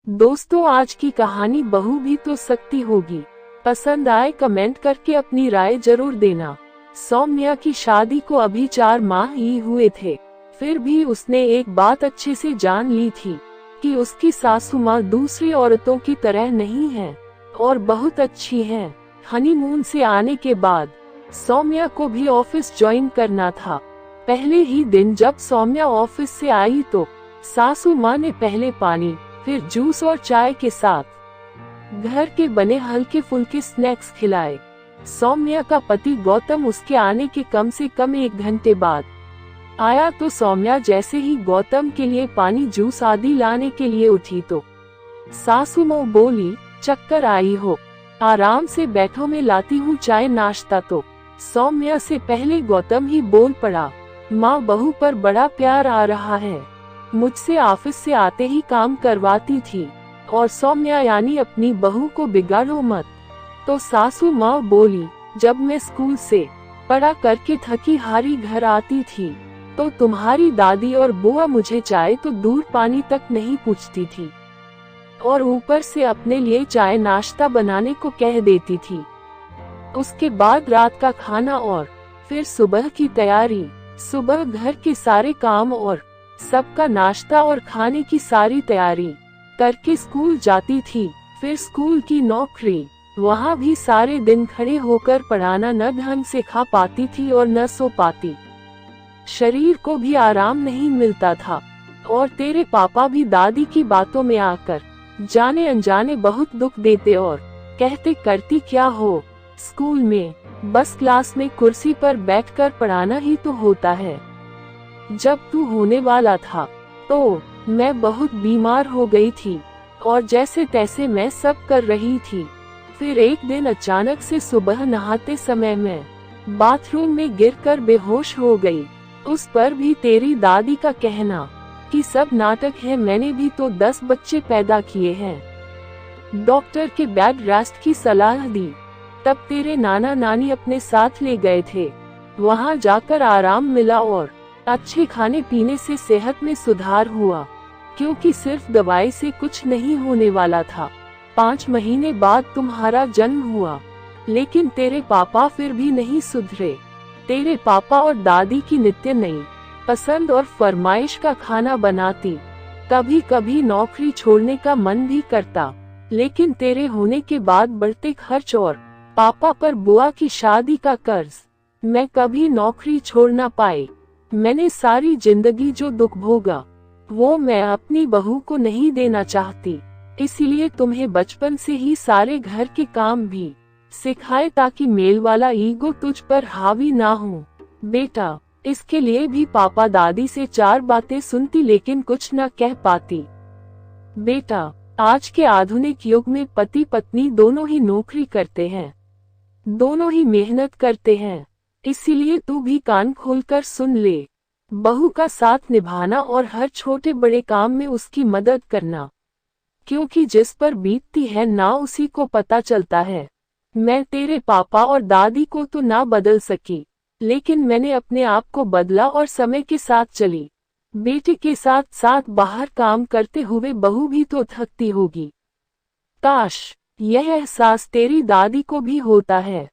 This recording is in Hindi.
दोस्तों, आज की कहानी बहू भी तो सकती होगी। पसंद आए कमेंट करके अपनी राय जरूर देना। सौम्या की शादी को अभी 4 माह ही हुए थे, फिर भी उसने एक बात अच्छे से जान ली थी कि उसकी सासू माँ दूसरी औरतों की तरह नहीं है और बहुत अच्छी है। हनीमून से आने के बाद सौम्या को भी ऑफिस ज्वाइन करना था। पहले ही दिन जब सौम्या ऑफिस से आई तो सासू माँ ने पहले पानी, फिर जूस और चाय के साथ घर के बने हल्के फुल्के स्नैक्स खिलाए। सौम्या का पति गौतम उसके आने के कम से कम 1 घंटे बाद आया तो सौम्या जैसे ही गौतम के लिए पानी जूस आदि लाने के लिए उठी तो सासू माँ बोली, चक्कर आई हो, आराम से बैठो, मैं लाती हूँ चाय नाश्ता। तो सौम्या से पहले गौतम ही बोल पड़ा, माँ बहू पर बड़ा प्यार आ रहा है, मुझसे ऑफिस से आते ही काम करवाती थी और सौम्या यानी अपनी बहू को बिगाड़ो मत। तो सासू माँ बोली, जब मैं स्कूल से पढ़ा करके थकी हारी घर आती थी तो तुम्हारी दादी और बुआ मुझे चाय तो दूर पानी तक नहीं पूछती थी और ऊपर से अपने लिए चाय नाश्ता बनाने को कह देती थी। उसके बाद रात का खाना और फिर सुबह की तैयारी, सुबह घर के सारे काम और सबका नाश्ता और खाने की सारी तैयारी करके स्कूल जाती थी। फिर स्कूल की नौकरी, वहाँ भी सारे दिन खड़े होकर पढ़ाना, न ढंग से खा पाती थी और न सो पाती, शरीर को भी आराम नहीं मिलता था। और तेरे पापा भी दादी की बातों में आकर जाने अनजाने बहुत दुख देते और कहते, करती क्या हो स्कूल में, बस क्लास में कुर्सी पर बैठकर पढ़ाना ही तो होता है। जब तू होने वाला था तो मैं बहुत बीमार हो गई थी और जैसे तैसे मैं सब कर रही थी। फिर एक दिन अचानक से सुबह नहाते समय मैं बाथरूम में गिरकर बेहोश हो गई। उस पर भी तेरी दादी का कहना कि सब नाटक है, मैंने भी तो 10 बच्चे पैदा किए हैं। डॉक्टर के बेड रेस्ट की सलाह दी। तब तेरे नाना नानी अपने साथ ले गए थे, वहाँ जाकर आराम मिला और अच्छे खाने पीने से सेहत में सुधार हुआ, क्योंकि सिर्फ दवाई से कुछ नहीं होने वाला था। 5 महीने बाद तुम्हारा जन्म हुआ, लेकिन तेरे पापा फिर भी नहीं सुधरे। तेरे पापा और दादी की नित्य नई पसंद और फरमाइश का खाना बनाती। कभी कभी नौकरी छोड़ने का मन भी करता, लेकिन तेरे होने के बाद बढ़ते खर्च और पापा पर बुआ की शादी का कर्ज, मैं कभी नौकरी छोड़ ना पाई। मैंने सारी जिंदगी जो दुख भोगा वो मैं अपनी बहू को नहीं देना चाहती, इसीलिए तुम्हें बचपन से ही सारे घर के काम भी सिखाए ताकि मेल वाला ईगो तुझ पर हावी ना हो। बेटा, इसके लिए भी पापा दादी से 4 बातें सुनती लेकिन कुछ न कह पाती। बेटा, आज के आधुनिक युग में पति पत्नी दोनों ही नौकरी करते हैं, दोनों ही मेहनत करते हैं, इसीलिए तू भी कान खोलकर सुन ले। बहू का साथ निभाना और हर छोटे बड़े काम में उसकी मदद करना, क्योंकि जिस पर बीतती है ना उसी को पता चलता है। मैं तेरे पापा और दादी को तो ना बदल सकी, लेकिन मैंने अपने आप को बदला और समय के साथ चली। बेटे के साथ साथ बाहर काम करते हुए बहू भी तो थकती होगी। काश यह एहसास तेरी दादी को भी होता है।